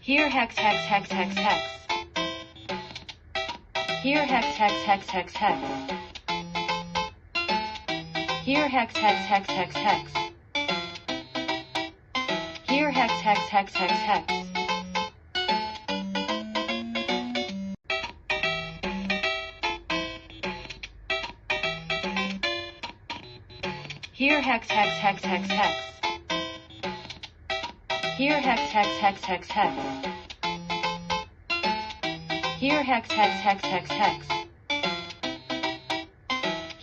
Here hex hex hex hex hex. Here hex hex hex hex hex. Here hex hex hex hex hex. Here hex hex hex hex hex. Here hex hex hex hex hex. Here hex hex hex hex hex. Here hex hex hex hex hex.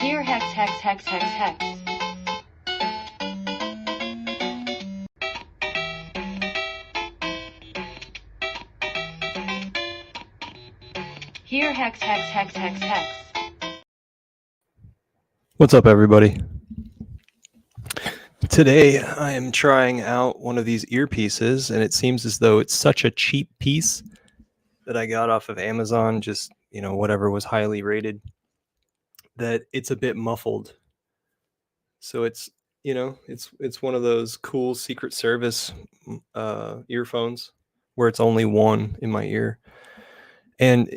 Here hex hex hex hex hex. Here hex hex hex hex hex. What's up, everybody? Today I am trying out one of these earpieces, and it seems as though it's such a cheap piece that I got off of Amazon, just, whatever was highly rated, that it's a bit muffled. So it's one of those cool Secret Service earphones where it's only one in my ear. And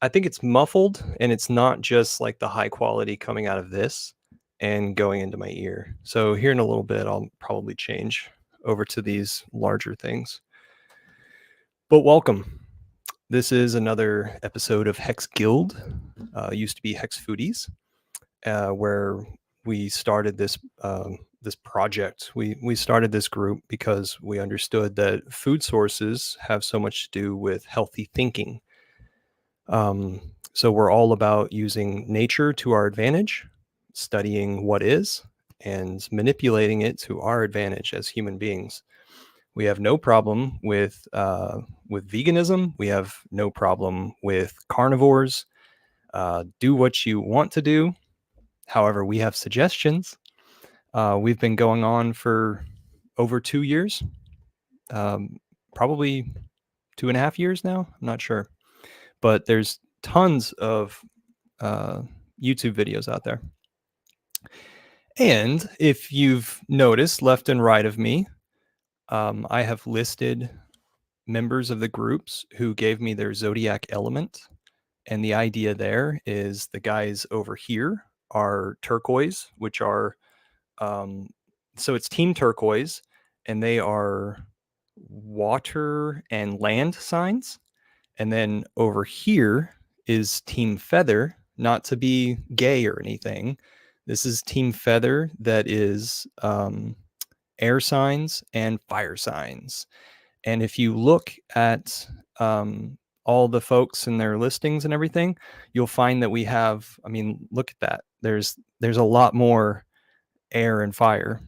I think it's muffled, and it's not just like the high quality coming out of this and going into my ear. So here in a little bit, I'll probably change over to these larger things. But welcome. This is another episode of Hex Guild, used to be Hex Foodies, where we started this project. We started this group because we understood that food sources have so much to do with healthy thinking. So we're all about using nature to our advantage, studying what is, and manipulating it to our advantage as human beings. We have no problem with veganism. We have no problem with carnivores. Do what you want to do. However, we have suggestions. We've been going on for over 2 years, probably 2.5 years now. I'm not sure, but there's tons of YouTube videos out there. And if you've noticed, left and right of me, I have listed members of the groups who gave me their zodiac element. And the idea there is the guys over here are turquoise, which are, so it's team turquoise, and they are water and land signs. And then over here is team feather, not to be gay or anything. This is team feather that is air signs and fire signs. And if you look at all the folks and their listings and everything, you'll find that we have, look at that. There's a lot more air and fire,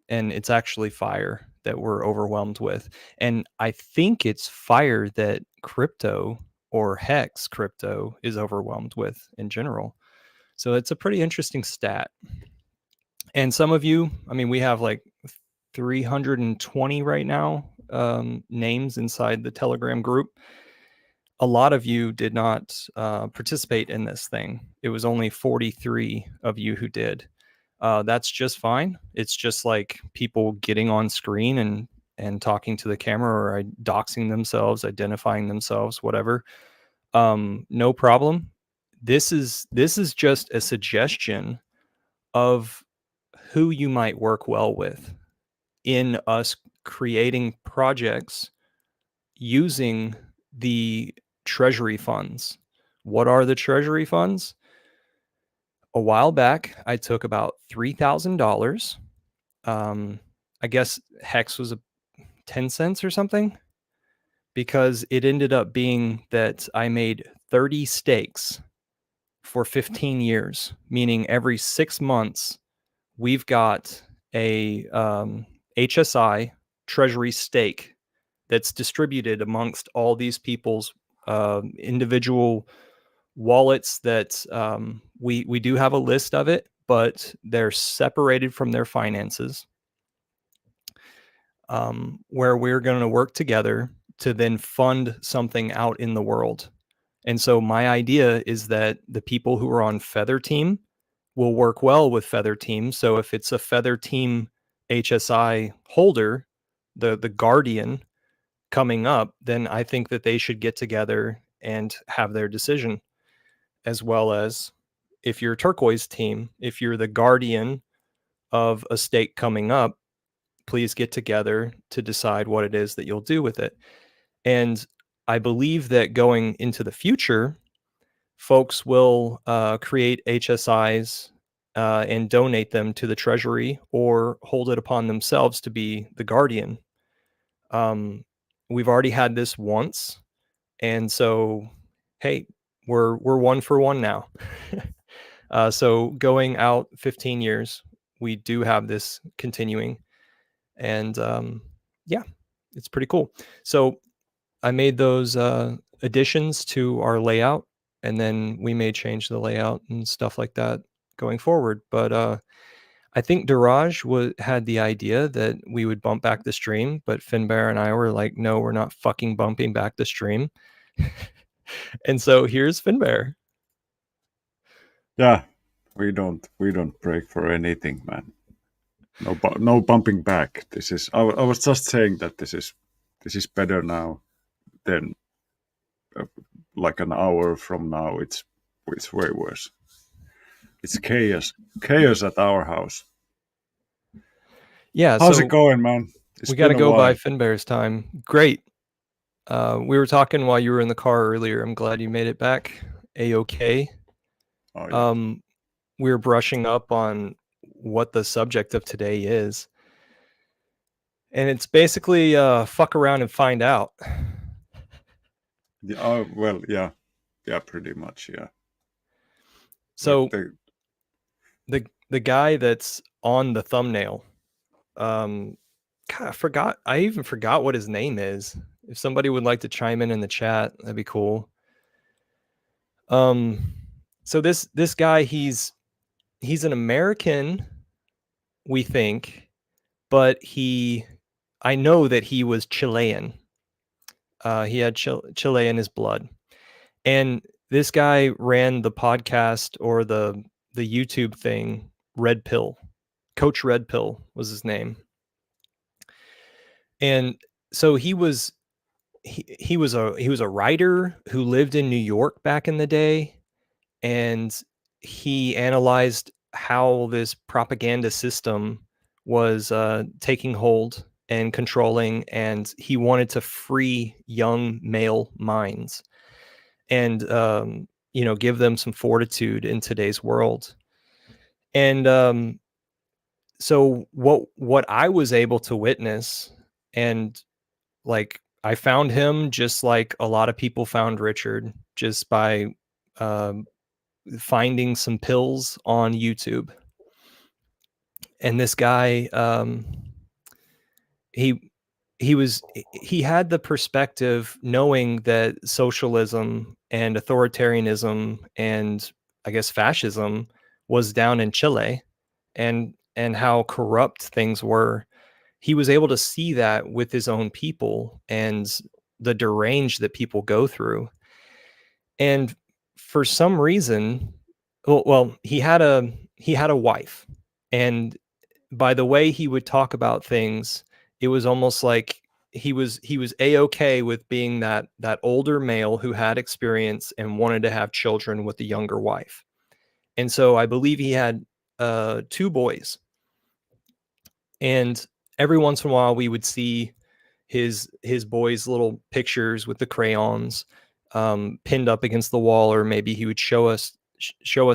and it's actually fire that we're overwhelmed with. And I think it's fire that crypto or hex crypto is overwhelmed with in general. So it's a pretty interesting stat. And some of you, we have like 320 right now names inside the Telegram group. A lot of you did not participate in this thing. It was only 43 of you who did. That's just fine. It's just like people getting on screen and talking to the camera, or doxing themselves, identifying themselves, whatever. No problem. This is just a suggestion of who you might work well with in us creating projects using the treasury funds. What are the treasury funds? A while back, I took about $3,000. I guess hex was 10 cents or something, because it ended up being that I made 30 stakes for 15 years, meaning every 6 months we've got a HSI treasury stake that's distributed amongst all these people's individual wallets that we do have a list of it, but they're separated from their finances, where we're going to work together to then fund something out in the world. And so my idea is that the people who are on Feather Team will work well with Feather Team. So if it's a Feather Team HSI holder, the guardian coming up, then I think that they should get together and have their decision, as well as if you're turquoise team, if you're the guardian of a stake coming up, please get together to decide what it is that you'll do with it. And I believe that going into the future, folks will create HSIs and donate them to the treasury or hold it upon themselves to be the guardian. We've already had this once, and so hey, we're 1-for-1 now. So going out 15 years, we do have this continuing, and yeah, it's pretty cool. So I made those additions to our layout, and then we may change the layout and stuff like that going forward. But I think Daraj had the idea that we would bump back the stream, but Finbear and I were like, no, we're not fucking bumping back the stream. And so here's Finbear. Yeah, we don't break for anything, man. No bumping back. This is. I was just saying that this is better now than like an hour from now. It's way worse. It's chaos at our house. Yeah. How's it going, man? We got to go by Finbear's time. Great. We were talking while you were in the car earlier. I'm glad you made it back. A-okay. Oh, yeah. We were brushing up on what the subject of today is. And it's basically fuck around and find out. Yeah, well, yeah. Yeah, pretty much, yeah. So the guy that's on the thumbnail, God, I even forgot what his name is. If somebody would like to chime in the chat, that'd be cool. So this guy, he's an American, we think, but I know that he was Chilean. He had Chile in his blood. And this guy ran the podcast or the YouTube thing, Red Pill. Coach Red Pill was his name. And so he was a writer who lived in New York back in the day, and he analyzed how this propaganda system was taking hold and controlling, and he wanted to free young male minds and give them some fortitude in today's world. And so what I was able to witness, and like I found him just like a lot of people found Richard, just by finding some pills on YouTube. And this guy, he had the perspective, knowing that socialism and authoritarianism and I guess fascism was down in Chile, and how corrupt things were. He was able to see that with his own people and the deranged that people go through. And for some reason, well, he had a wife, and by the way he would talk about things, it was almost like he was A-okay with being that older male who had experience and wanted to have children with a younger wife. And so I believe he had 2 boys. And every once in a while we would see his boys' little pictures with the crayons pinned up against the wall, or maybe he would show us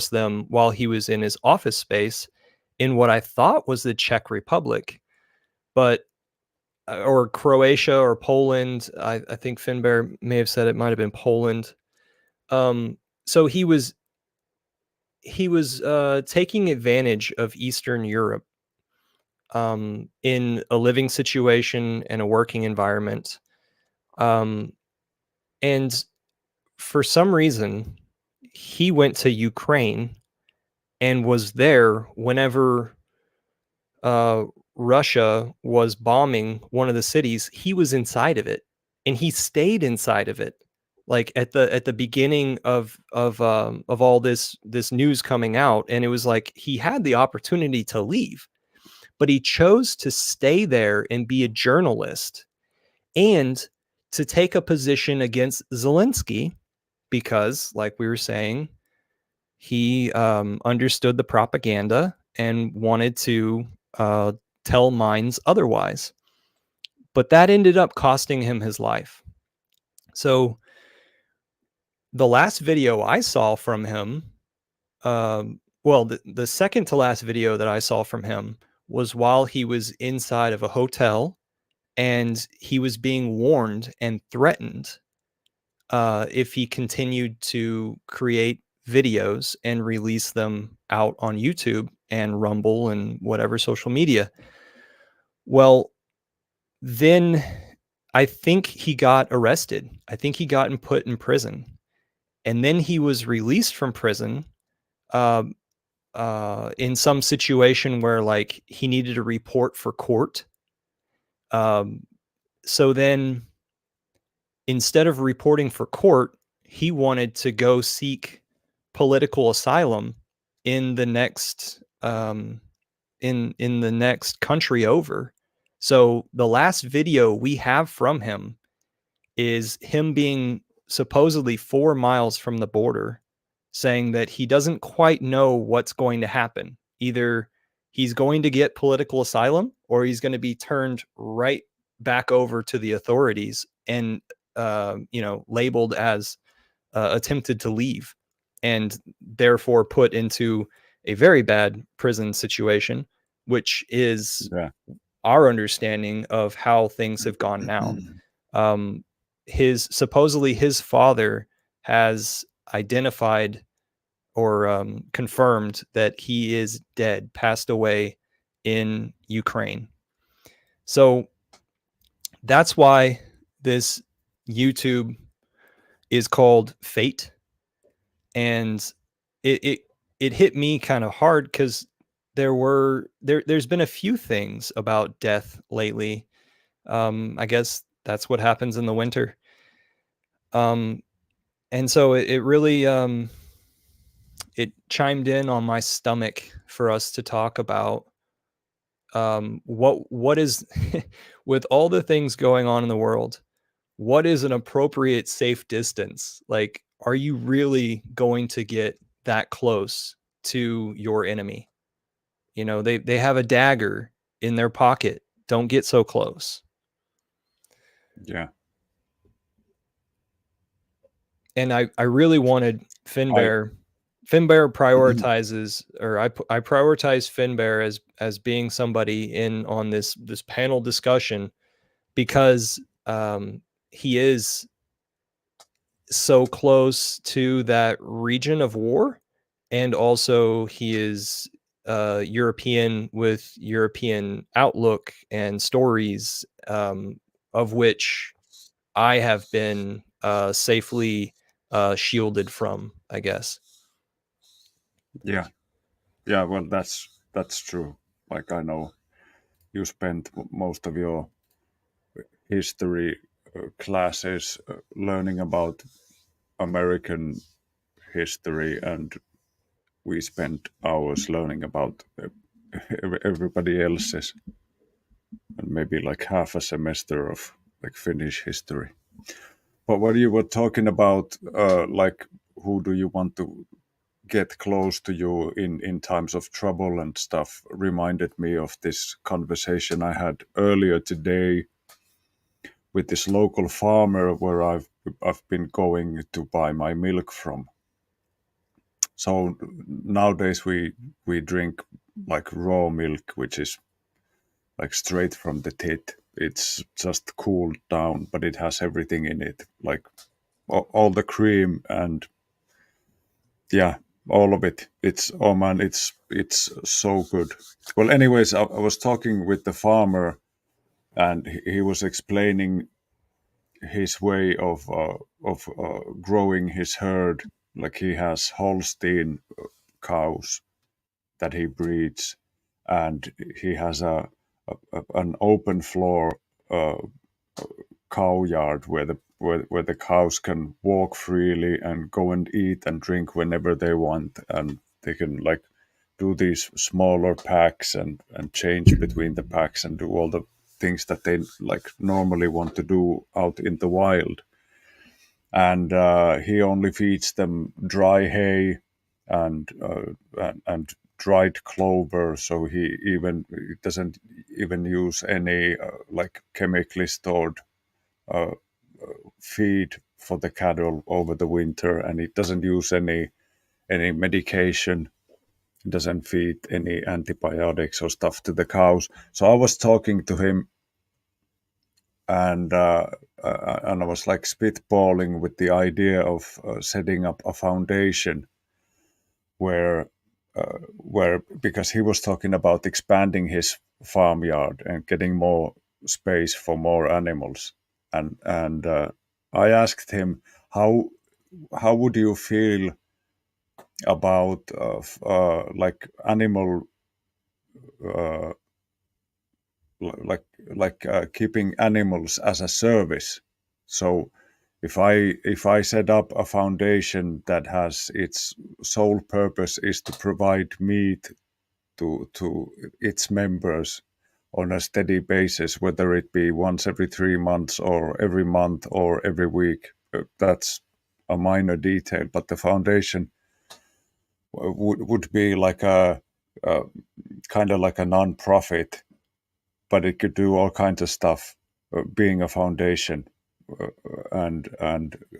them while he was in his office space in what I thought was the Czech Republic, but or Croatia or Poland. I think Finbear may have said it might have been Poland. So he was taking advantage of Eastern Europe in a living situation and a working environment. And for some reason, he went to Ukraine and was there whenever Russia was bombing one of the cities. He was inside of it, and he stayed inside of it. Like at the beginning of all this news coming out, and it was like he had the opportunity to leave, but he chose to stay there and be a journalist. And to take a position against Zelensky because, like we were saying, he understood the propaganda and wanted to tell minds otherwise. But that ended up costing him his life. So the last video I saw from him, the second to last video that I saw from him was while he was inside of a hotel and he was being warned and threatened if he continued to create videos and release them out on YouTube and Rumble and whatever social media. Well, then I think he got arrested. I think he got put in prison. And then he was released from prison in some situation where like he needed to report for court. So then instead of reporting for court, he wanted to go seek political asylum in the next in the next country over. So the last video we have from him is him being supposedly 4 miles from the border, saying that he doesn't quite know what's going to happen. Either he's going to get political asylum or he's going to be turned right back over to the authorities and labeled as attempted to leave and therefore put into a very bad prison situation, which is our understanding of how things have gone now. Supposedly his father has identified or confirmed that he is dead, passed away in Ukraine. So that's why this YouTube is called Fate. And it hit me kind of hard because there's been a few things about death lately. I guess that's what happens in the winter. And so it really it chimed in on my stomach for us to talk about what is with all the things going on in the world, what is an appropriate safe distance? Like, are you really going to get that close to your enemy? You know, they have a dagger in their pocket. Don't get so close. Yeah. And I really wanted Finbear. Finbear prioritizes, or I prioritize Finbear as being somebody in on this panel discussion because he is so close to that region of war, and also he is European with European outlook and stories, of which I have been safely shielded from, I guess. Yeah, well, that's true. Like, I know you spent most of your history classes learning about American history, and we spent hours learning about everybody else's, and maybe like half a semester of like Finnish history. But what you were talking about, like, who do you want to get close to you in times of trouble and stuff, reminded me of this conversation I had earlier today with this local farmer where I've been going to buy my milk from. So nowadays we drink like raw milk, which is like straight from the tit. It's just cooled down, but it has everything in it, like all the cream and all of it. It's, oh man, it's so good. Well, anyways, I was talking with the farmer, and he was explaining his way of growing his herd. Like, he has Holstein cows that he breeds, and he has an open floor cow yard where the cows can walk freely and go and eat and drink whenever they want, and they can like do these smaller packs and change between the packs and do all the things that they like normally want to do out in the wild. And he only feeds them dry hay and dried clover. So he doesn't even use any like chemically stored feed for the cattle over the winter, and he doesn't use any medication, doesn't feed any antibiotics or stuff to the cows. So I was talking to him, and I was like spitballing with the idea of setting up a foundation where because he was talking about expanding his farmyard and getting more space for more animals, and I asked him how would you feel about like animal keeping animals as a service. So if I set up a foundation that has its sole purpose is to provide meat to its members on a steady basis, whether it be once every 3 months or every month or every week, that's a minor detail. But the foundation would be like a kind of like a non-profit, but it could do all kinds of stuff, being a foundation and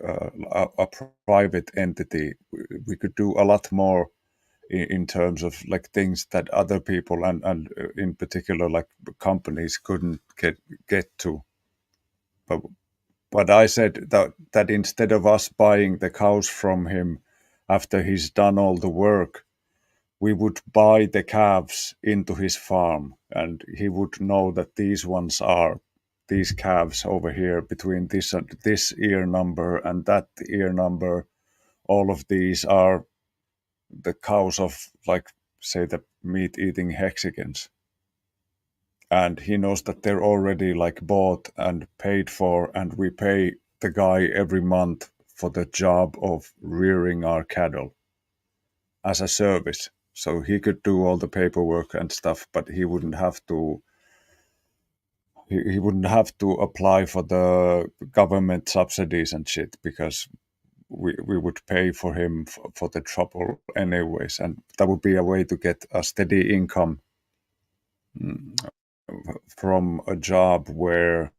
a private entity. We could do a lot more in terms of like things that other people and in particular like companies couldn't get to. But I said that instead of us buying the cows from him after he's done all the work, we would buy the calves into his farm, and he would know that these ones are these calves over here between this ear number and that ear number. All of these are the cows of, like, say, the meat eating hexagons. And he knows that they're already like bought and paid for, and we pay the guy every month for the job of rearing our cattle as a service. So he could do all the paperwork and stuff, but he wouldn't have to apply for the government subsidies and shit, because we would pay for him for the trouble anyways. And that would be a way to get a steady income from a job where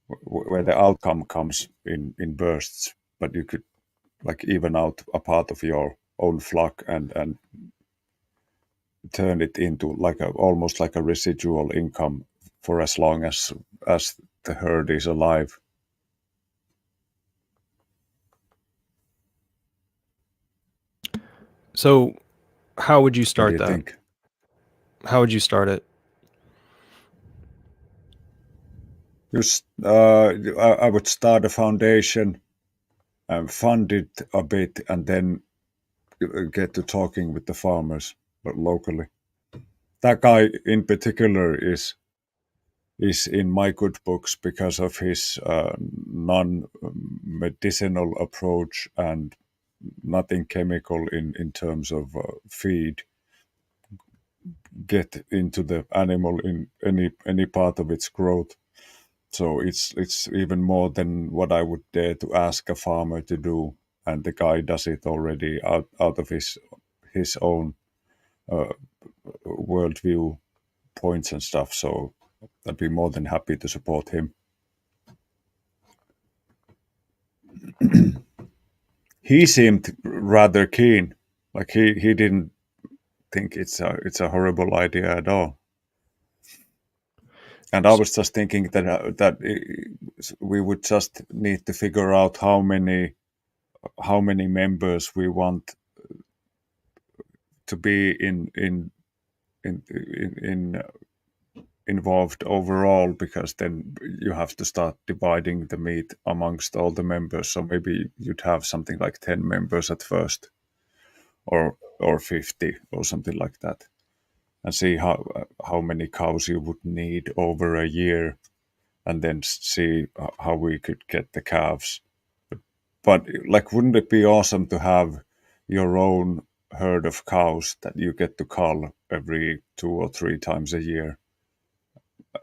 the outcome comes in bursts, but you could like even out a part of your own flock and turn it into like almost like a residual income for as long as the herd is alive. So, how would you What do start you that? think? How would you start it? I would start a foundation and fund it a bit, and then get to talking with the farmers, but locally. That guy in particular is in my good books because of his non-medicinal approach and nothing chemical in terms of feed get into the animal in any part of its growth. So it's even more than what I would dare to ask a farmer to do, and the guy does it already out of his own worldview points and stuff. So I'd be more than happy to support him. He seemed rather keen, like he didn't think it's a horrible idea at all. And I was just thinking that we would just need to figure out how many members we want to be involved overall, because then you have to start dividing the meat amongst all the members. So maybe you'd have something like 10 members at first, or 50 or something like that, and see how many cows you would need over a year, and then see how we could get the calves. But like, wouldn't it be awesome to have your own herd of cows that you get to cull every 2 or 3 times a year?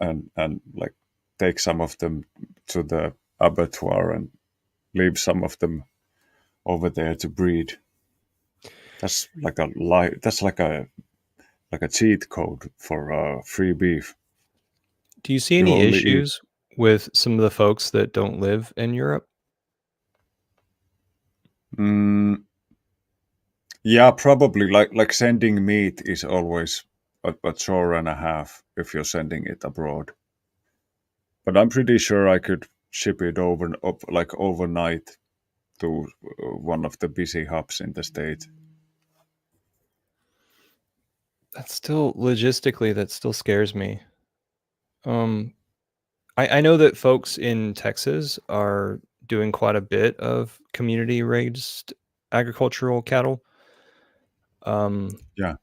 and like take some of them to the abattoir and leave some of them over there to breed. That's like a that's like a cheat code for free beef. Do you see You any only eat. issues with some of the folks that don't live in Europe? Yeah, probably. Like sending meat is always a chore and a half if you're sending it abroad. But I'm pretty sure I could ship it like overnight to one of the busy hubs in the state. That's still logistically, that still scares me. I know that folks in Texas are doing quite a bit of community raised agricultural cattle. Yeah.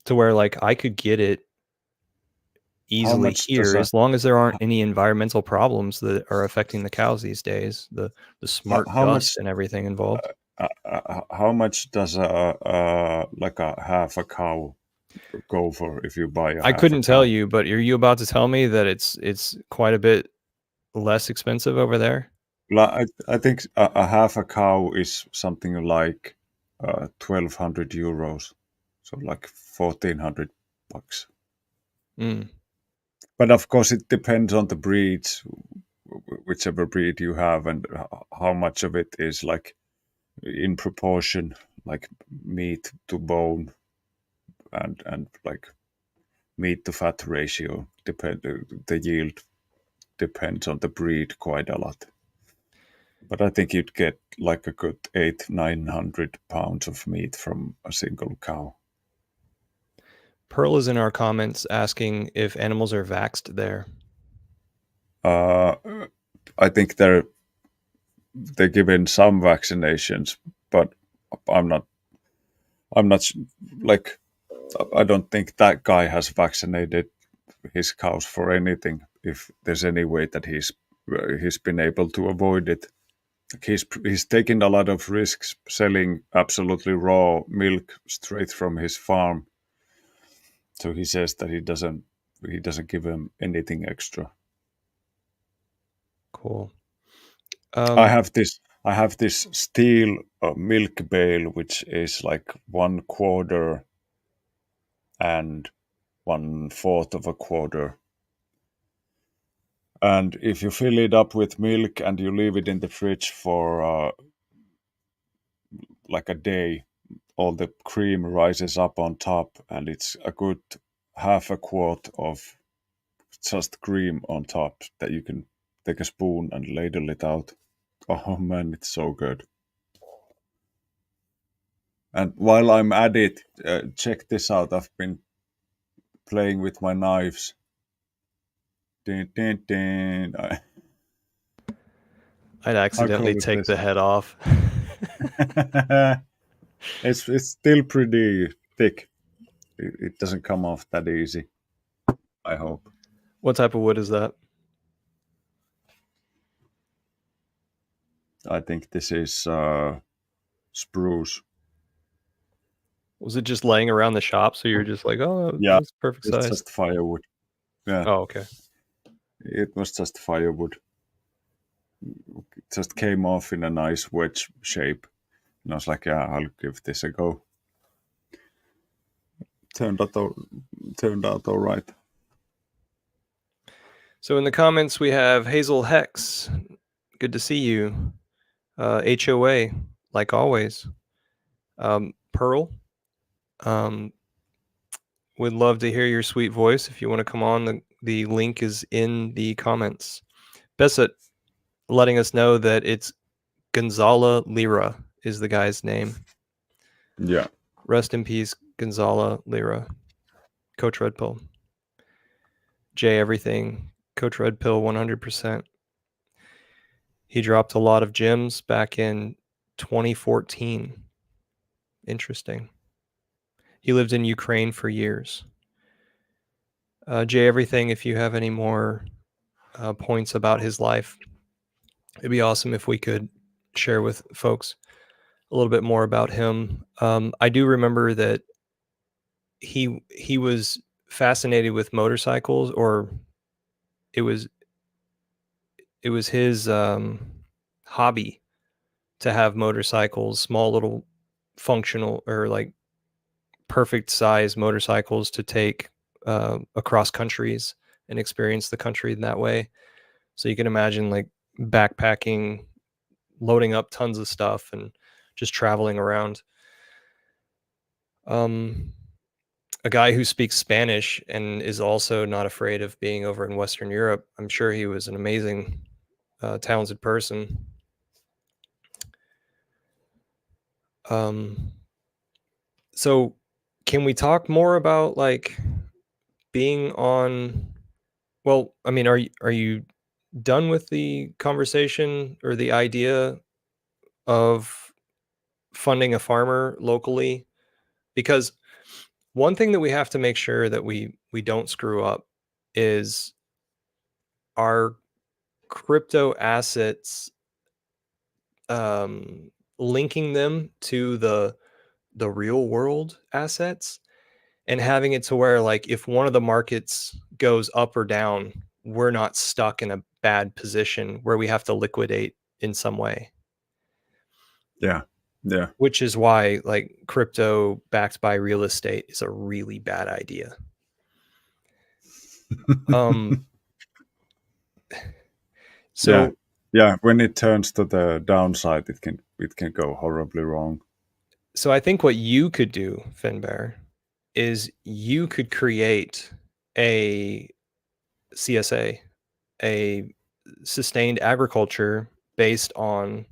To where like I could get it How easily much does here a as long as there aren't any environmental problems that are affecting the cows these days. The smart how much dust and everything involved. how much does a like a half a cow go for if you buy a I half a couldn't tell cow? you, but are you about to tell me that it's quite a bit less expensive over there? I think a half a cow is something like 1,200 euros, so like 1,400 bucks. Mm. But of course, it depends on the breeds, whichever breed you have, and how much of it is like in proportion, like meat to bone, and like meat to fat ratio. The yield depends on the breed quite a lot. But I think you'd get like a good 800-900 pounds of meat from a single cow. Pearl is in our comments asking if animals are vaxxed there. Uh, I think they're given some vaccinations, but I'm not. I'm not like. I don't think that guy has vaccinated his cows for anything. If there's any way that he's been able to avoid it, he's taken a lot of risks selling absolutely raw milk straight from his farm. So he says that he doesn't give him anything extra. Cool. I have this steel milk bale which is like 1/4 and 1/4 of a quarter. And if you fill it up with milk and you leave it in the fridge for like a day, all the cream rises up on top, and it's a good half a quart of just cream on top that you can take a spoon and ladle it out. Oh man, it's so good. And while I'm at it, check this out. I've been playing with my knives. Dun, dun, dun. I'd How accidentally cool is take this? the head off. It's still pretty thick. It doesn't come off that easy, I hope. What type of wood is that? I think this is spruce. Was it just laying around the shop? So you're just like, oh, Yeah, that's perfect it's size. just firewood. Yeah, Oh, okay. it was just firewood. It just came off in a nice wedge shape. And I was like, yeah, I'll give this a go. Turned out all right. So in the comments we have Hazel Hex. Good to see you. HOA, like always. Pearl. Would love to hear your sweet voice. If you want to come on, the link is in the comments. Bessett letting us know that it's Gonzala Lira is the guy's name. Yeah. Rest in peace, Gonzala Lira. Coach Red Pill. Jay Everything. Coach Red Pill 100%. He dropped a lot of gems back in 2014. Interesting. He lived in Ukraine for years. Jay Everything, if you have any more points about his life, it'd be awesome if we could share with folks a little bit more about him. I do remember that he was fascinated with motorcycles, or it was his hobby to have motorcycles, small little functional or like perfect size motorcycles to take across countries and experience the country in that way. So you can imagine like backpacking, loading up tons of stuff and just traveling around. A guy who speaks Spanish and is also not afraid of being over in Western Europe. I'm sure he was an amazing, talented person. So can we talk more about like being on, well, I mean, are you done with the conversation or the idea of funding a farmer locally? Because one thing that we have to make sure that we don't screw up is our crypto assets, linking them to the real world assets and having it to where like if one of the markets goes up or down, we're not stuck in a bad position where we have to liquidate in some way. Yeah. Which is why like crypto backed by real estate is a really bad idea. So yeah, when it turns to the downside, it can go horribly wrong. So I think what you could do, Finbear, is you could create a CSA, a sustained agriculture based on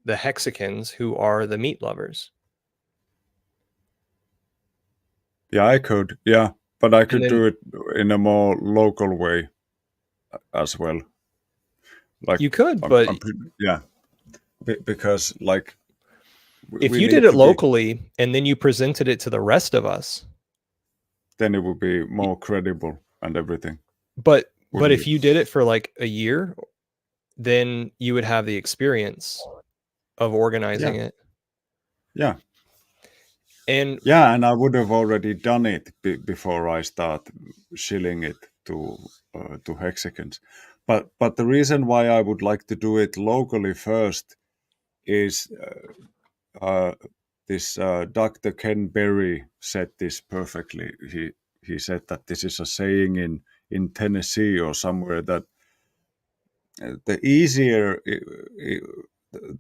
the Hexicans, who are the meat lovers. Yeah, I could. Yeah, but I could then- do it in a more local way as well. Like You could, I'm but yeah, because like if we you need did it to be- locally and then you presented it to the rest of us, then it would be more credible and everything. but Wouldn't if it? you did it for like a year, then you would have the experience of organizing it. Yeah. And And I would have already done it before I start shilling it to hexagons. But the reason why I would like to do it locally first is this Dr. Ken Berry said this perfectly. He said that this is a saying in Tennessee or somewhere that the easier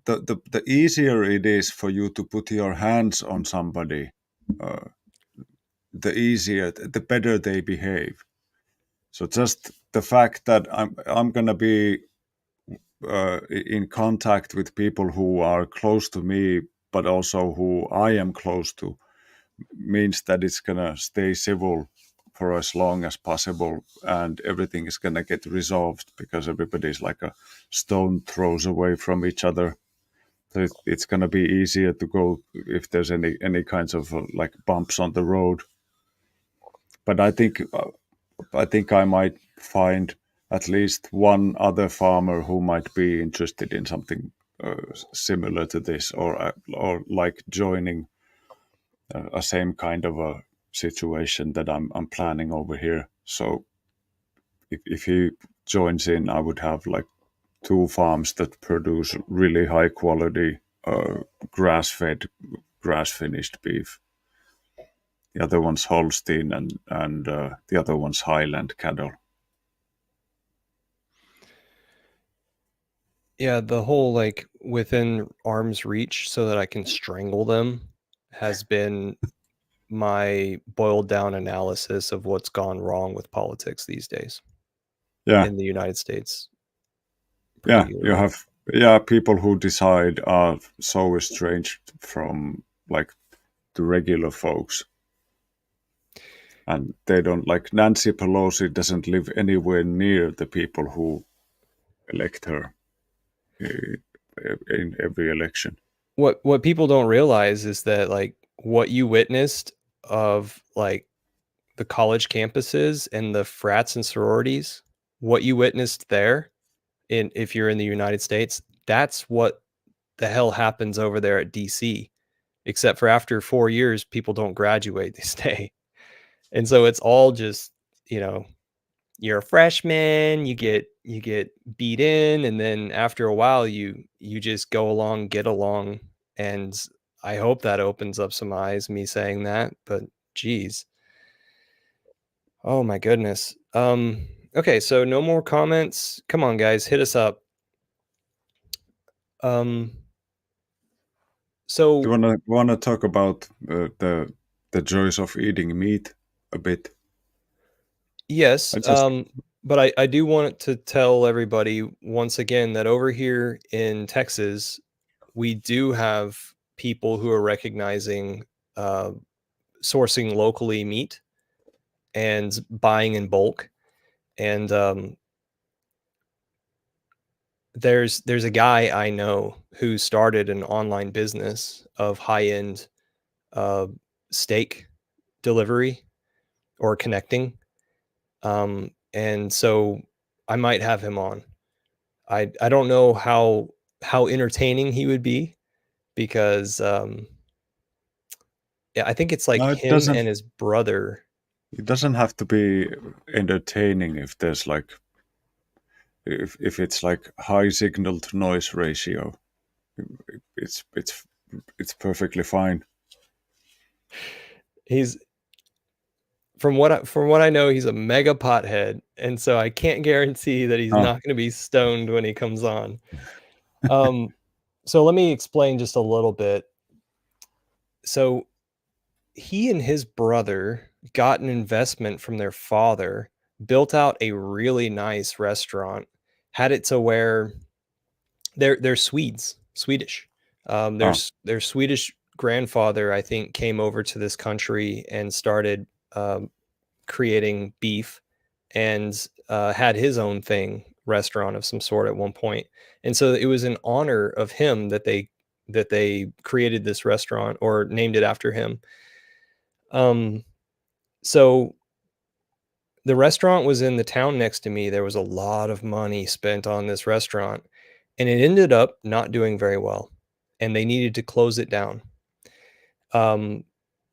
the easier it is for you to put your hands on somebody, the better they behave. So just the fact that I'm gonna be in contact with people who are close to me, but also who I am close to, means that it's gonna stay civil for as long as possible, and everything is gonna get resolved because everybody's like a stone throws away from each other. So it's gonna be easier to go if there's any kinds of like bumps on the road. But I think I might find at least one other farmer who might be interested in something similar to this, or like joining a same kind of a situation that I'm planning over here. So if he joins in, I would have like 2 farms that produce really high quality grass-fed, grass-finished beef. The other one's Holstein, and the other one's Highland cattle. yeah, the whole like within arm's reach so that I can strangle them has been my boiled down analysis of what's gone wrong with politics these days Yeah, in the United States. yeah, you particularly. have people who decide are so estranged from like the regular folks, and they don't like Nancy Pelosi doesn't live anywhere near the people who elect her in every election. What people don't realize is that like what you witnessed of like the college campuses and the frats and sororities, what you witnessed there if you're in the United States, that's what the hell happens over there at DC. Except for after 4 years, people don't graduate, they stay. And so it's all just, you're a freshman, you get beat in, and then after a while you just go along, get along, and I hope that opens up some eyes, me saying that, but geez. Oh my goodness. Okay, so no more comments. Come on, guys, hit us up. So Do you wanna talk about the joys of eating meat a bit? yes, I just but I do want to tell everybody once again that over here in Texas, we do have people who are recognizing sourcing locally meat and buying in bulk. And there's a guy I know who started an online business of high-end steak delivery or connecting. And so I might have him on. I don't know how entertaining he would be because yeah, I think it's like no, him and his brother. it doesn't have to be entertaining if there's like if it's like high signal to noise ratio. It's it's it's perfectly fine. He's from what I know, he's a mega pothead, and so I can't guarantee that he's Oh, not going to be stoned when he comes on. So let me explain just a little bit. So he and his brother got an investment from their father, built out a really nice restaurant, had it to where they're Swedish. oh, Their Swedish grandfather, I think, came over to this country and started creating beef and had his own restaurant of some sort at one point. And so it was in honor of him that they created this restaurant or named it after him. So the restaurant was in the town next to me. There was a lot of money spent on this restaurant, and it ended up not doing very well, and they needed to close it down. Um,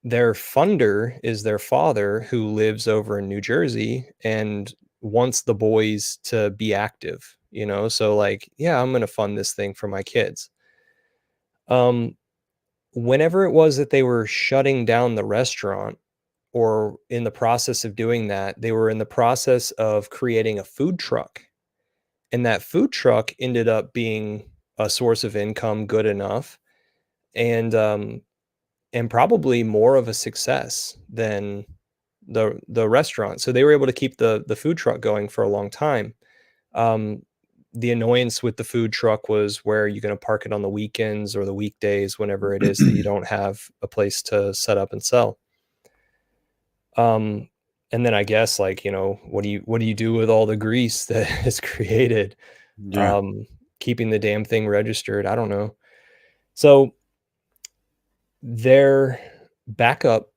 their funder is their father, who lives over in New Jersey and wants the boys to be active, you know? So like, yeah, I'm going to fund this thing for my kids. Whenever it was that they were shutting down the restaurant or in the process of doing that, they were in the process of creating a food truck. And that food truck ended up being a source of income good enough and probably more of a success than the restaurant. So they were able to keep the food truck going for a long time. Um, the annoyance with the food truck was where you're going to park it on the weekends or the weekdays, whenever it is that you don't have a place to set up and sell. And then I guess like, you know, what do you do with all the grease that is created? yeah, Keeping the damn thing registered. I don't know. So their backup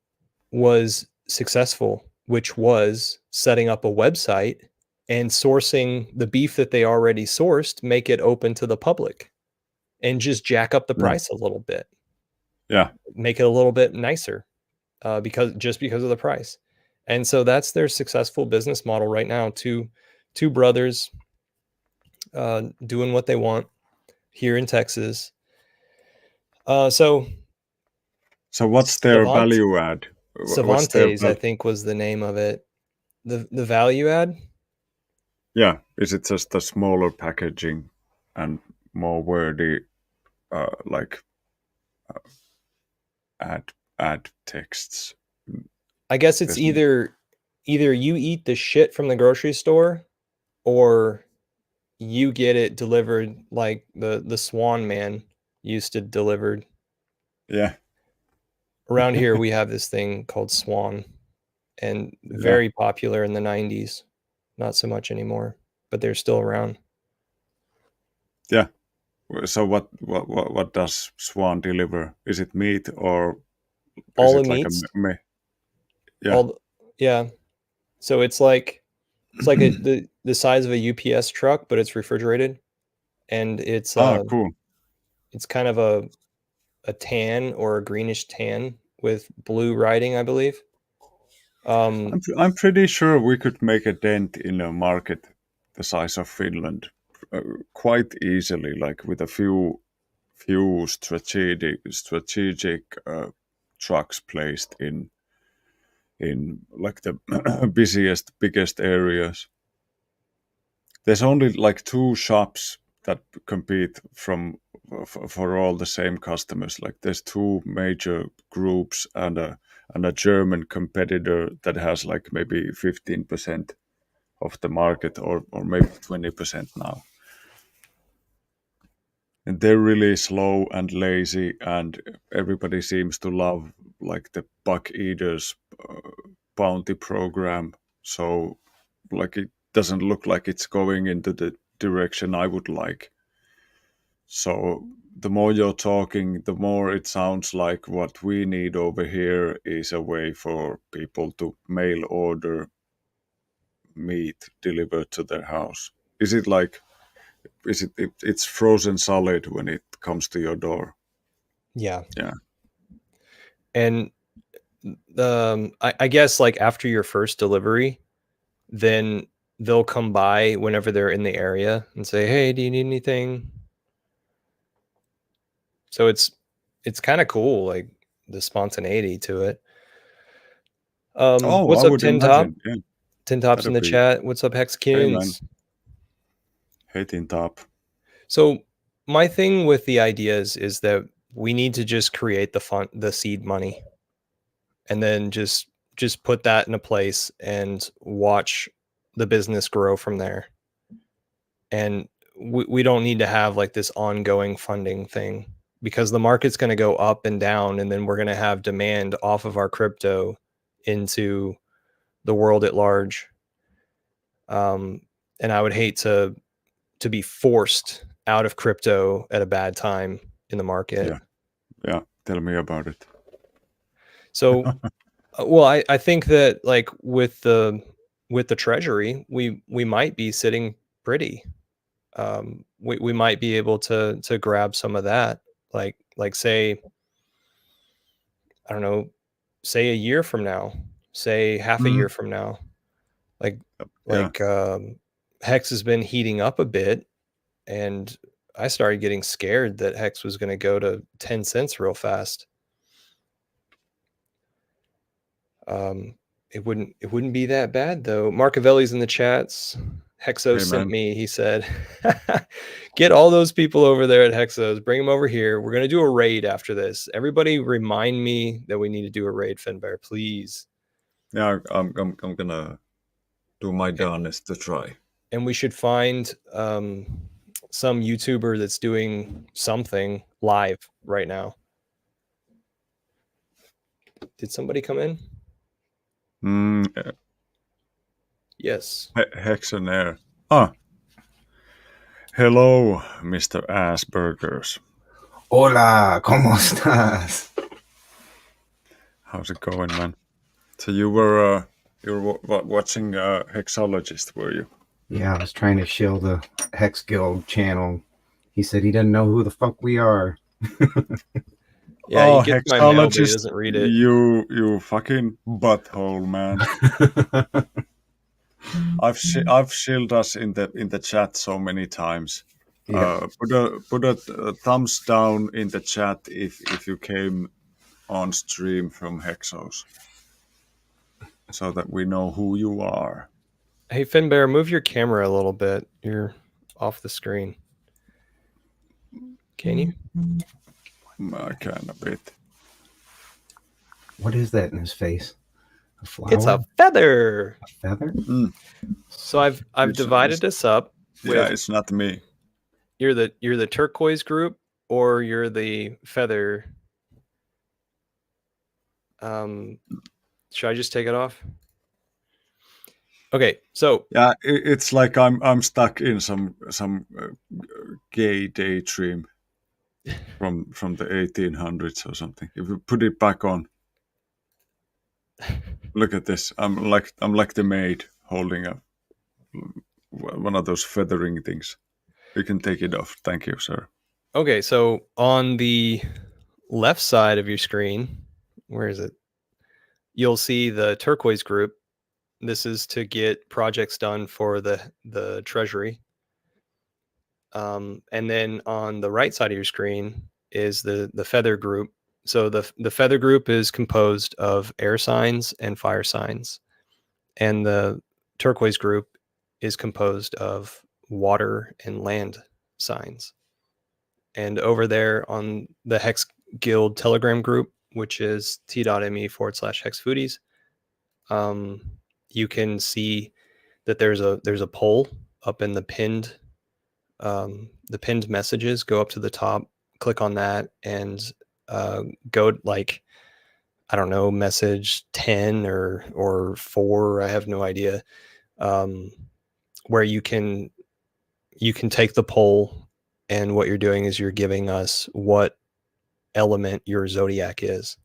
was successful, which was setting up a website and sourcing the beef that they already sourced, make it open to the public and just jack up the yeah, price a little bit, yeah, make it a little bit nicer because of the price. And so that's their successful business model right now. Two brothers doing what they want here in Texas. So So what's their Savant value add? What's their Savantes, I think, was the name of it. The value add. yeah? Is it just a smaller packaging and more wordy, like add texts? I guess it's There's either you eat the shit from the grocery store or you get it delivered like the Swan man used to delivered. yeah, Around here we have this thing called Swan and yeah, very popular in the 90s. Not so much anymore, but they're still around. yeah. So what does Swan deliver? Is it meat or is All the it like a meats, yeah? all the, yeah. So it's like the size of a UPS truck, but it's refrigerated and Ah, cool. it's kind of a tan or a greenish tan with blue writing, I believe. I'm pretty sure we could make a dent in a market the size of Finland quite easily, like with a few strategic trucks placed in like the biggest areas. There's only like two shops that compete for all the same customers. Like there's two major groups and a German competitor that has like maybe 15% of the market or maybe 20% now. And they're really slow and lazy, and everybody seems to love like the Buck Eaters bounty program. So, like, it doesn't look like it's going into the direction I would like. So, the more you're talking, the more it sounds like what we need over here is a way for people to mail order meat delivered to their house. Is it like it's frozen solid when it comes to your door? Yeah. Yeah. And I guess like after your first delivery, then they'll come by whenever they're in the area and say, "Hey, do you need anything?" So it's kind of cool, like the spontaneity to it. Oh, I What's up, would Tin Top? imagine. Yeah, Tin Top's in that'd the be. chat. What's up, Hey, man. Hexcunes? Hating top. So my thing with the ideas is that we need to just create the seed money, and then just put that in a place and watch the business grow from there. And we don't need to have like this ongoing funding thing, because the market's going to go up and down, and then we're going to have demand off of our crypto into the world at large. And I would hate to be forced out of crypto at a bad time in the market. Yeah. Tell me about it. So, well, I think that like with the treasury, we might be sitting pretty. We might be able to grab some of that, like say, I don't know, say a year from now, say half a year from now, like Yeah. Hex has been heating up a bit, and I started getting scared that Hex was going to go to 10 cents real fast. It wouldn't be that bad though. Marcavelli's in the chats. Hexo Hey, sent man. me. He said, "Get all those people over there at Hexos. Bring them over here. We're gonna do a raid after this. Everybody, remind me that we need to do a raid, Finbear, please." Yeah, I'm gonna do my darnest to try. And we should find some YouTuber that's doing something live right now. Did somebody come in? Yes. Hexonair. Ah. Hello, Mr. Assburgers. Hola, ¿cómo estás? How's it going, man? So you were watching Hexologist, were you? Yeah, I was trying to show the Hex Guild channel. He said he doesn't know who the fuck we are. Yeah, he gets my mail, but he doesn't read it. You fucking butthole, man. I've shilled us in the chat so many times. Yeah. Put a thumbs down in the chat if you came on stream from Hexos, so that we know who you are. Hey, Finbear, move your camera a little bit. You're off the screen. Can you? I can a bit. What is that in his face? A flower? It's a feather. A feather? So I've divided this up. Yeah, it's not me. You're the turquoise group, or you're the feather. Should I just take it off? Okay, so yeah, it's like I'm stuck in some gay daydream from the 1800s or something. If you put it back on, look at this. I'm like the maid holding up one of those feathering things. You can take it off. Thank you, sir. Okay, so on the left side of your screen, where is it? you'll see the turquoise group. This is to get projects done for the treasury. And then on the right side of your screen is the feather group. So the feather group is composed of air signs and fire signs, and the turquoise group is composed of water and land signs. And over there on the Hex Guild Telegram group, which is t.me/hexfoodies, you can see that there's a poll up in the pinned messages. Go up to the top, click on that, and go like, I don't know, message 10 or 4, I have no idea, where you can take the poll, and what you're doing is you're giving us what element your zodiac is.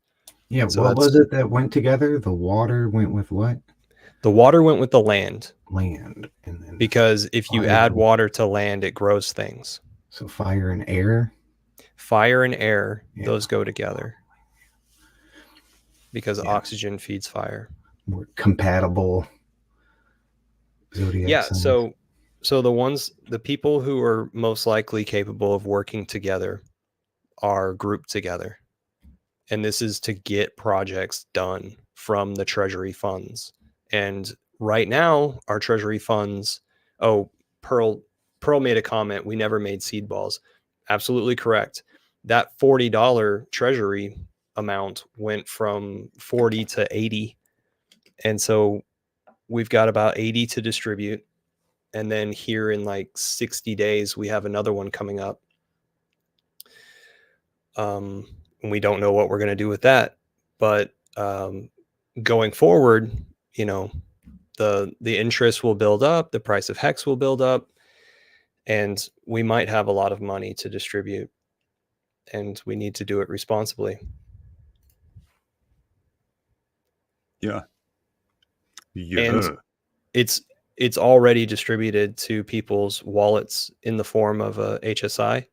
Yeah, So what was it that went together? The water went with what? The water went with the land. Land. And then Because if you add water to land, it grows things. So fire and air? Fire and air, Yeah. those go together. Because oxygen feeds fire. More compatible zodiac signs. So the people who are most likely capable of working together are grouped together. And this is to get projects done from the treasury funds. And right now, our treasury funds, Pearl made a comment, we never made seed balls. Absolutely correct. That $40 treasury amount went from 40 to 80. And so we've got about 80 to distribute. And then here in like 60 days, we have another one coming up. And we don't know what we're going to do with that. But going forward, the interest will build up, the price of Hex will build up, and we might have a lot of money to distribute. And we need to do it responsibly. Yeah. And it's already distributed to people's wallets in the form of a HSI.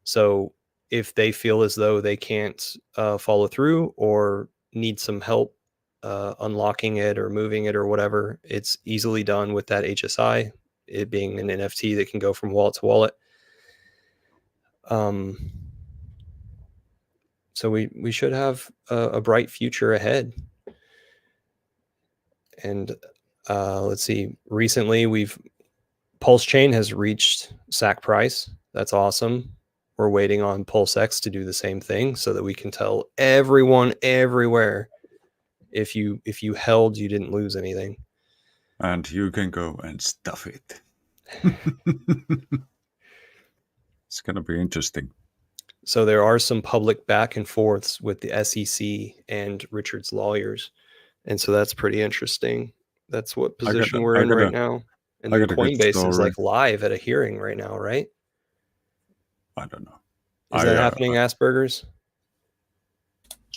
So if they feel as though they can't follow through or need some help unlocking it or moving it or whatever, it's easily done with that HSI, it being an NFT that can go from wallet to wallet. So we should have a bright future ahead. And let's see, recently Pulse Chain has reached SAC price. That's awesome. We're waiting on PulseX to do the same thing so that we can tell everyone everywhere, if you held, you didn't lose anything. And you can go and stuff it. It's going to be interesting. So there are some public back and forths with the SEC and Richard's lawyers. And so that's pretty interesting. That's what position we're in right now. And then Coinbase is like live at a hearing right now, right? I don't know. Is that happening, Asperger's?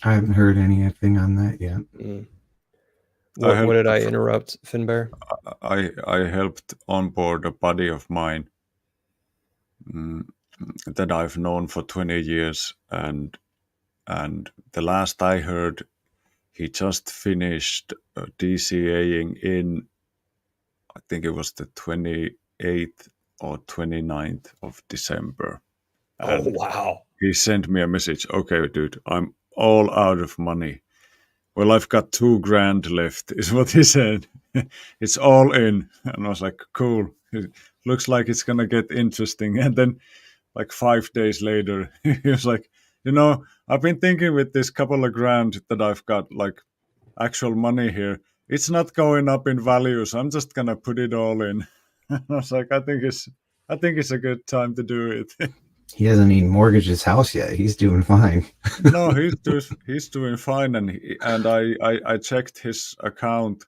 I haven't heard anything on that yet. What did I interrupt, Finbear? I helped onboard a buddy of mine that I've known for 20 years, and the last I heard, he just finished DCAing in, I think it was the 28th or 29th of December. And wow. He sent me a message. Okay, dude, I'm all out of money. Well, I've got $2,000 left, is what he said. It's all in. And I was like, cool. It looks like it's going to get interesting. And then like 5 days later, he was like, I've been thinking with this couple of grand that I've got, like actual money here, it's not going up in value, so I'm just going to put it all in. And I was like, I think it's a good time to do it. He hasn't even mortgaged his house yet. He's doing fine. No, he's doing fine, and I checked his account.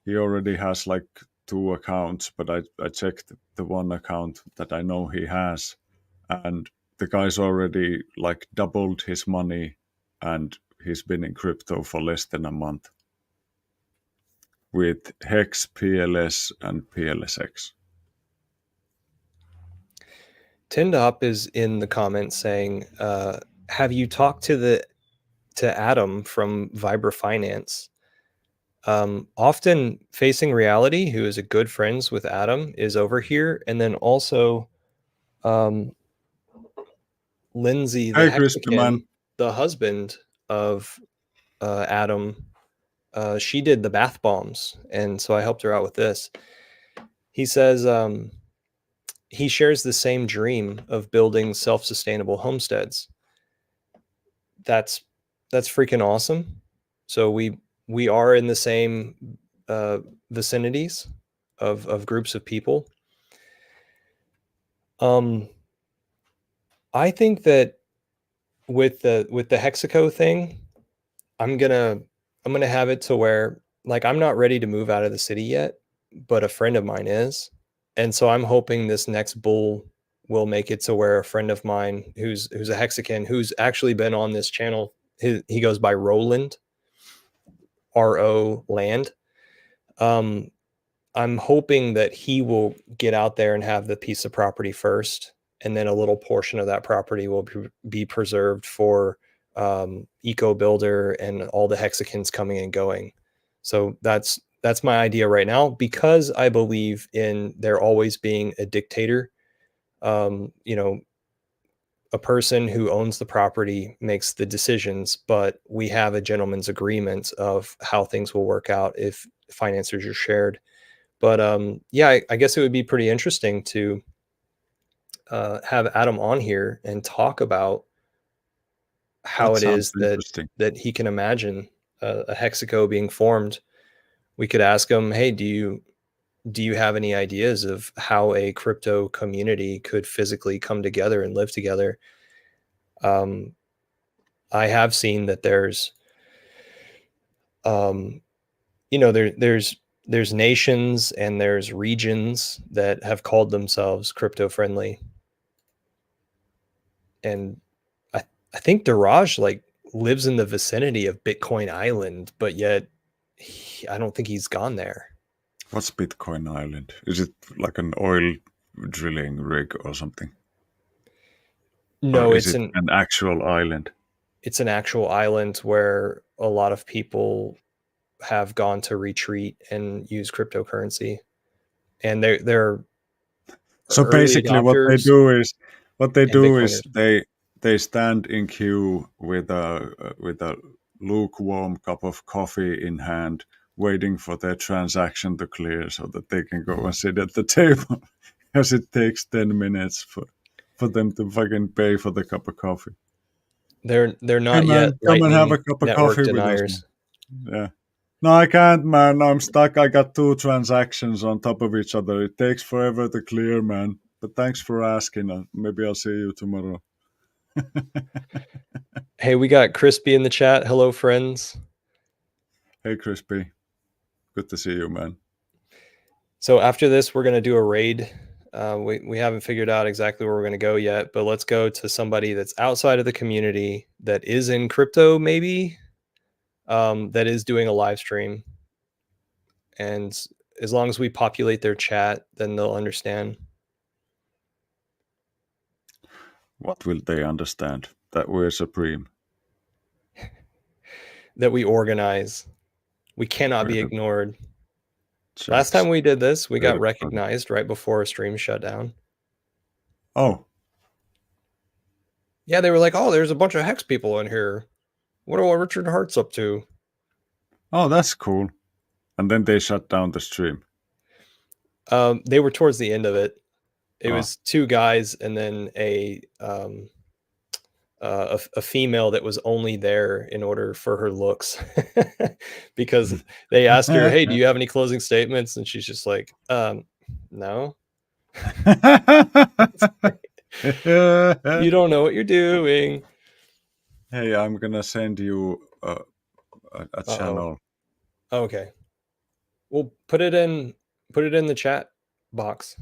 He already has like 2 accounts, but I checked the one account that I know he has, and the guy's already like doubled his money, and he's been in crypto for less than a month with Hex, PLS, and PLSX. Tindop is in the comments saying, have you talked to Adam from Vibra Finance? Often Facing Reality, who is a good friends with Adam, is over here, and then also Lindsay, the Hey, Crispy man. Hexican, the husband of Adam. She did the bath bombs, and so I helped her out with this. He says he shares the same dream of building self-sustainable homesteads. That's freaking awesome. So we are in the same vicinities of groups of people. I think that with the Hexaco thing, I'm gonna have it to where, like, I'm not ready to move out of the city yet, but a friend of mine is. And so I'm hoping this next bull will make it to where a friend of mine who's a Hexican, who's actually been on this channel, he goes by Roland, RO Land. I'm hoping that he will get out there and have the piece of property first, and then a little portion of that property will be preserved for Eco Builder and all the Hexicans coming and going. So that's my idea right now, because I believe in there always being a dictator. You know, a person who owns the property makes the decisions, but we have a gentleman's agreement of how things will work out if finances are shared. But yeah, I guess it would be pretty interesting to have Adam on here and talk about how That it sounds is interesting. that he can imagine a Hexaco being formed. We could ask him, hey, do you have any ideas of how a crypto community could physically come together and live together? I have seen that there's you know, there's nations and there's regions that have called themselves crypto friendly. And I think Daraj like lives in the vicinity of Bitcoin Island, but yet I don't think he's gone there. What's Bitcoin Island? Is it like an oil drilling rig or something? No, Or is it's it an actual island? it's an actual island where a lot of people have gone to retreat and use cryptocurrency. And they're So early basically, adopters what they and do is Bitcoiners. they stand in queue with a lukewarm cup of coffee in hand, waiting for their transaction to clear so that they can go and sit at the table, because it takes 10 minutes for them to fucking pay for the cup of coffee. They're Hey not yet man, come and have a lightning cup of network coffee with us, man. deniers. Yeah. No, I can't, man. I'm stuck. I got 2 transactions on top of each other. It takes forever to clear, man. But thanks for asking. Maybe I'll see you tomorrow. Hey, we got Crispy in the chat. Hello, friends. Hey, Crispy. Good to see you, man. So after this, we're going to do a raid. We haven't figured out exactly where we're going to go yet, but let's go to somebody that's outside of the community that is in crypto, maybe, that is doing a live stream. And as long as we populate their chat, then they'll understand. What will they understand? That we're supreme. That we organize. We cannot be We're the ignored. Last jacks. time we did this, we got Very recognized right before a stream shut down. Oh, Yeah, they were like, "Oh, there's a bunch of Hex people in here. What are Richard Hart's up to?" oh, that's cool. And then they shut down the stream. They were towards the end of it. It Ah. was 2 guys and then a female that was only there in order for her looks, because they asked her, "Hey, do you have any closing statements?" And she's just like, "No." You don't know what you're doing. Hey, I'm gonna send you a channel. Okay. Well, put it in the chat box.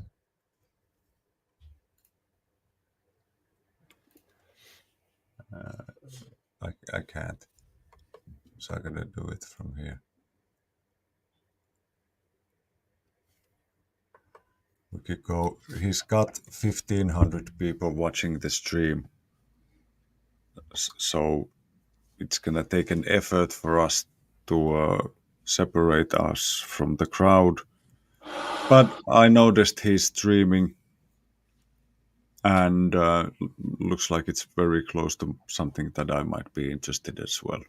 I can't. So I'm gonna do it from here. We could go. He's got 1,500 people watching the stream, so it's gonna take an effort for us to separate us from the crowd. But I noticed he's streaming, and looks like it's very close to something that I might be interested as well.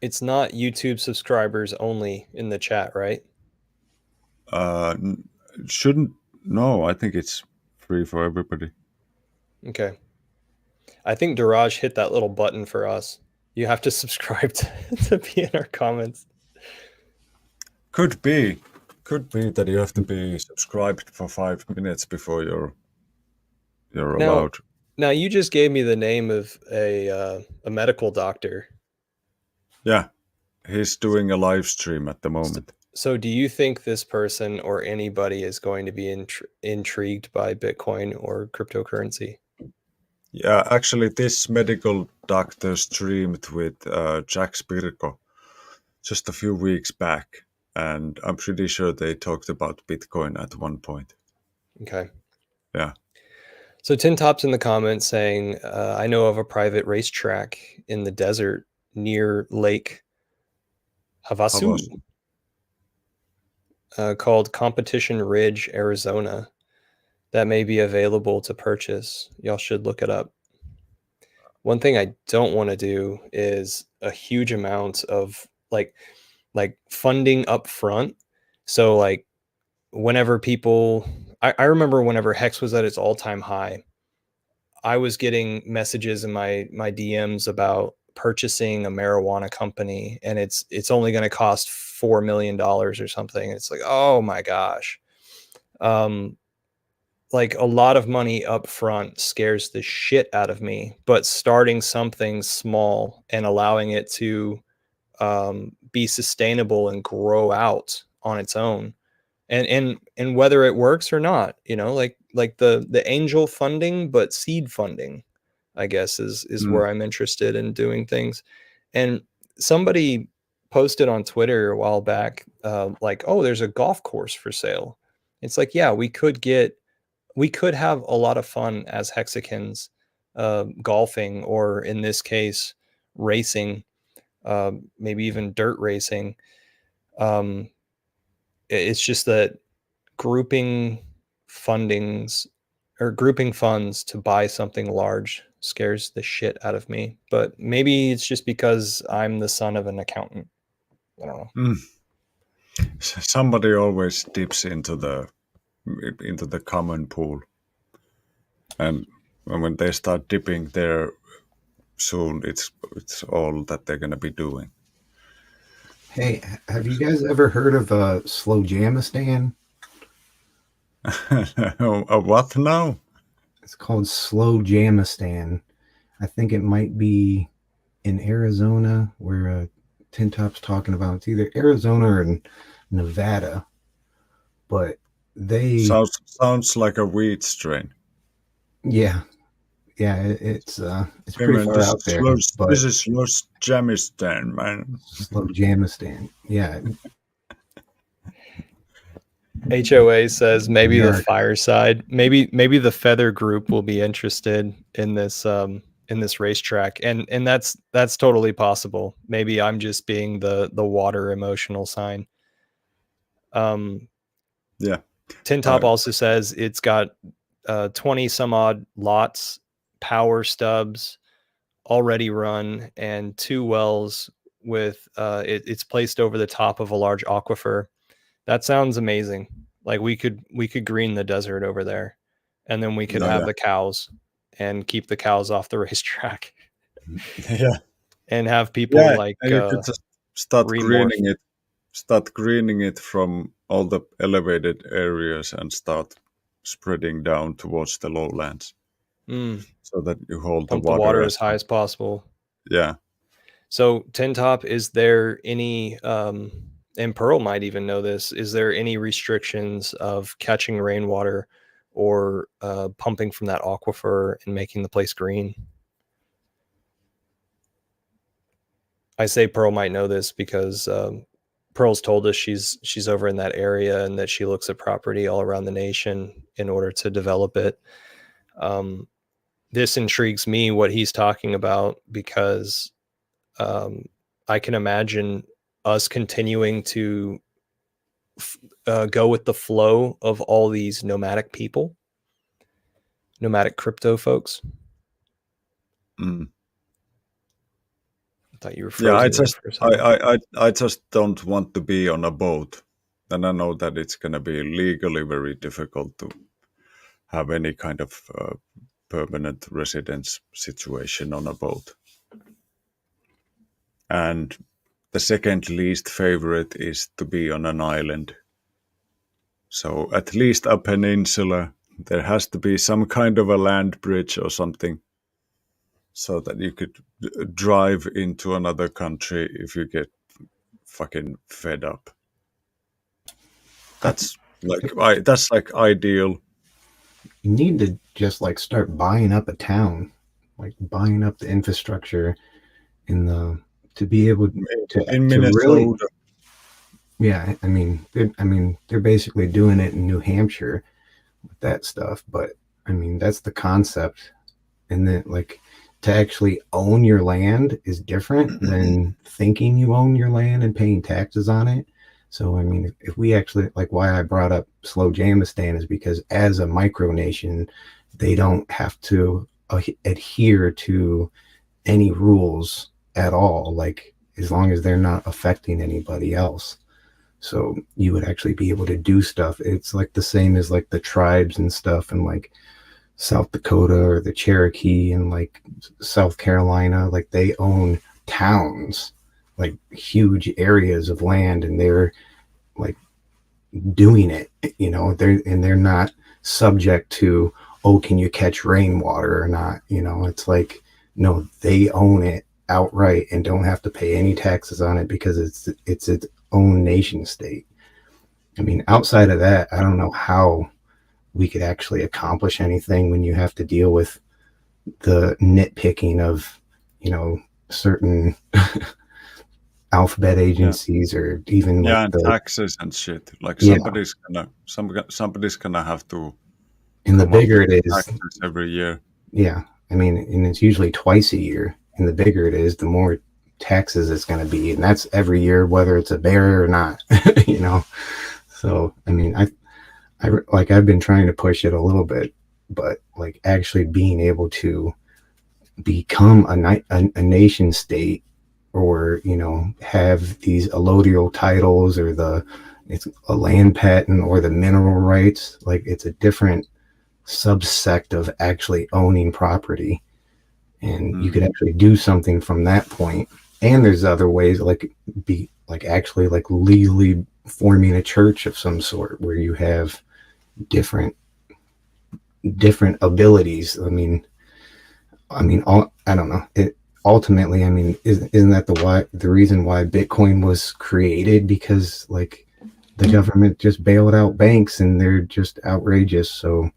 It's not YouTube subscribers only in the chat, right? Shouldn't no, I think it's free for everybody. Okay. I think Daraj hit that little button for us. You have to subscribe to be in our comments. Could be that you have to be subscribed for 5 minutes before you're allowed. Now you just gave me the name of a medical doctor. Yeah, he's doing a live stream at the moment. So do you think this person or anybody is going to be intrigued by Bitcoin or cryptocurrency? Yeah, actually, this medical doctor streamed with Jack Spirko just a few weeks back, and I'm pretty sure they talked about Bitcoin at one point. Okay. Yeah. So Tin Top's in the comments saying, I know of a private racetrack in the desert near Lake Havasu, called Competition Ridge, Arizona, that may be available to purchase. Y'all should look it up. One thing I don't want to do is a huge amount of like funding up front. So like whenever people, I remember whenever Hex was at its all-time high, I was getting messages in my DMs about purchasing a marijuana company, and it's only going to cost $4 million or something. It's like, oh my gosh. Like a lot of money up front scares the shit out of me, but starting something small and allowing it to be sustainable and grow out on its own, and whether it works or not, you know, like the angel funding, but seed funding, I guess is where I'm interested in doing things. And somebody posted on Twitter a while back, like, oh, there's a golf course for sale. It's like, yeah, we could have a lot of fun as Hexicans, golfing, or in this case, racing, maybe even dirt racing. It's just that grouping fundings or grouping funds to buy something large scares the shit out of me. But maybe it's just because I'm the son of an accountant. I don't know. Somebody always dips into the common pool, and when they start dipping there, soon it's all that they're gonna be doing. Hey, have you guys ever heard of Slow Jamistan? What now? It's called Slow Jamistan. I think it might be in Arizona, where Tin Top's talking about. It's either Arizona or Nevada, but they sounds like a weed strain. Yeah, it's pretty far out there. This is Slow Jamistan, man. Slow Jamistan, yeah. HOA says maybe the Fireside, maybe the Feather Group will be interested in this racetrack, and that's totally possible. Maybe I'm just being the water emotional sign. Yeah. Tin Top also says it's got 20 some odd lots, power stubs already run, and 2 wells with it's placed over the top of a large aquifer. That sounds amazing. Like we could green the desert over there, and then we could have the cows and keep the cows off the racetrack. Yeah. And have people and you could just start greening it from all the elevated areas and start spreading down towards the lowlands, so that you hold the water as high as possible. Yeah. So Tin Top, is there any and Pearl might even know this, is there any restrictions of catching rainwater or pumping from that aquifer and making the place green? I say Pearl might know this because Pearl's told us she's over in that area, and that she looks at property all around the nation in order to develop it. This intrigues me, what he's talking about, because I can imagine us continuing to go with the flow of all these nomadic people, nomadic crypto folks. Mm. I thought you were Yeah, frozen there for a second. I just don't want to be on a boat, and I know that it's going to be legally very difficult to have any kind of permanent residence situation on a boat. And the second least favorite is to be on an island. So at least a peninsula, there has to be some kind of a land bridge or something, so that you could drive into another country if you get fucking fed up. That's like ideal. You need to just like start buying up a town, like buying up the infrastructure in the to be able In to really. Minnesota. Yeah, I mean, they're basically doing it in New Hampshire with that stuff. But I mean, that's the concept, and then like to actually own your land is different than thinking you own your land and paying taxes on it. So I mean, if we actually like why I brought up Slow Jamistan is because as a micronation, they don't have to adhere to any rules at all, like as long as they're not affecting anybody else. So you would actually be able to do stuff. It's like the same as like the tribes and stuff in like South Dakota or the Cherokee and like South Carolina. Like they own towns, like huge areas of land, and they're like doing it, you know, they're not subject to, oh, can you catch rainwater or not? You know, it's like, no, they own it outright and don't have to pay any taxes on it because it's its own nation state. I mean, outside of that, I don't know how we could actually accomplish anything when you have to deal with the nitpicking of, you know, certain alphabet agencies or even like and the taxes and shit. Like yeah. somebody's gonna have to And the come up bigger with it is, taxes every year. yeah, I mean, and it's usually twice a year. And the bigger it is, the more taxes it's going to be, and that's every year, whether it's a bear or not. You know. So I mean, I like I've been trying to push it a little bit, but like actually being able to become a nation state, or you know, have these allodial titles or it's a land patent or the mineral rights, like it's a different subsect of actually owning property, and you could actually do something from that point. And there's other ways, like be like actually like legally forming a church of some sort where you have different abilities. I don't know. It ultimately, I mean, isn't that the reason why Bitcoin was created? Because like the government just bailed out banks and they're just outrageous. So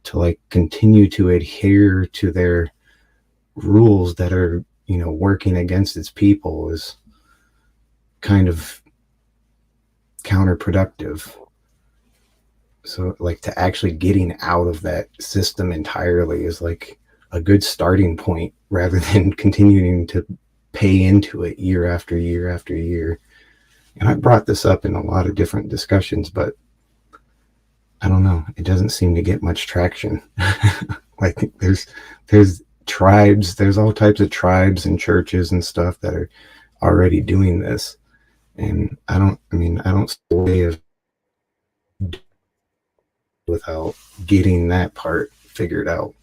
to like continue to adhere to their rules that are, you know, working against its people is kind of counterproductive. So like to actually getting out of that system entirely is like a good starting point rather than continuing to pay into it year after year after year. And I brought this up in a lot of different discussions, but I don't know, it doesn't seem to get much traction. Like there's tribes, there's all types of tribes and churches and stuff that are already doing this. And I don't see a way of without getting that part figured out.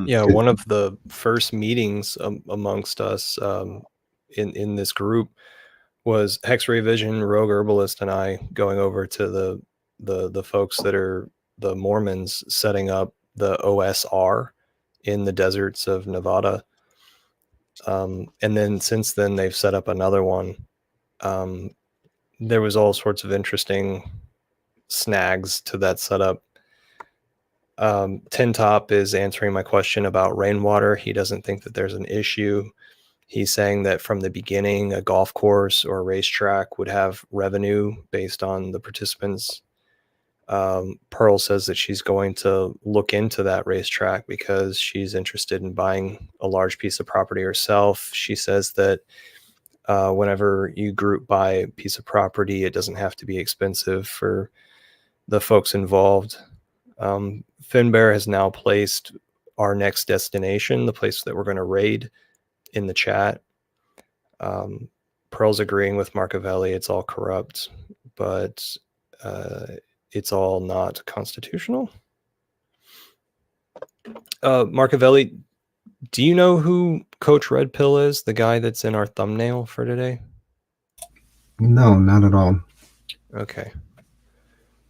Yeah, one of the first meetings amongst us in this group was Hex Ray Vision, Rogue Herbalist, and I going over to the folks that are the Mormons setting up the OSR in the deserts of Nevada. And then since then they've set up another one. There was all sorts of interesting snags to that setup. Tin Top is answering my question about rainwater. He doesn't think that there's an issue. He's saying that from the beginning, a golf course or a racetrack would have revenue based on the participants. Pearl says that she's going to look into that racetrack because she's interested in buying a large piece of property herself. She says that whenever you group buy a piece of property, it doesn't have to be expensive for the folks involved. Finbear has now placed our next destination, the place that we're going to raid, in the chat. Pearl's agreeing with Marcovelli. It's all corrupt, but it's all not constitutional. Marcovelli, do you know who Coach Red Pill is? The guy that's in our thumbnail for today? No, not at all. Okay.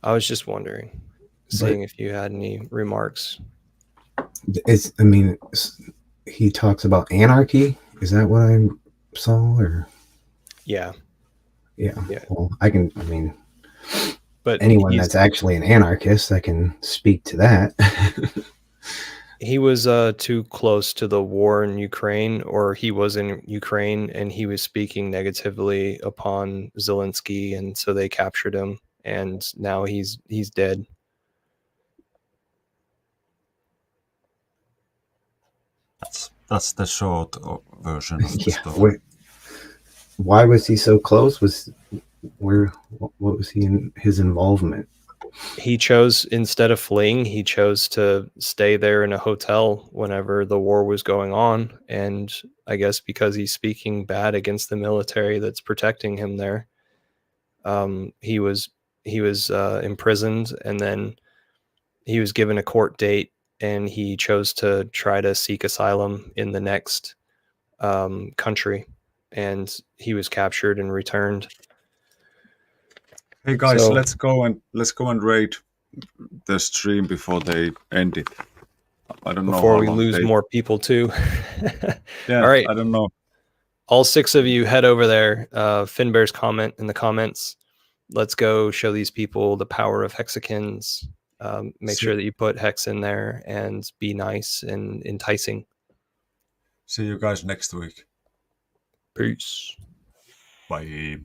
I was just wondering, seeing if you had any remarks. He talks about anarchy. Is that what I saw? Or yeah. Well, but anyone that's actually an anarchist that can speak to that. He was too close to the war in Ukraine, or he was in Ukraine and he was speaking negatively upon Zelensky, and so they captured him, and now he's dead. That's the short version of the story. Why was he so close? What was his involvement? He chose, instead of fleeing, he chose to stay there in a hotel whenever the war was going on. And I guess because he's speaking bad against the military that's protecting him there, he was imprisoned, and then he was given a court date, and he chose to try to seek asylum in the next country, and he was captured and returned. Hey guys, let's go and raid the stream before they end it. I don't know before we lose more people too. Yeah, all right. I don't know. All 6 of you head over there. Finbear's comment in the comments. Let's go show these people the power of hexagons. Make sure that you put hex in there and be nice and enticing. See you guys next week. Peace. Bye.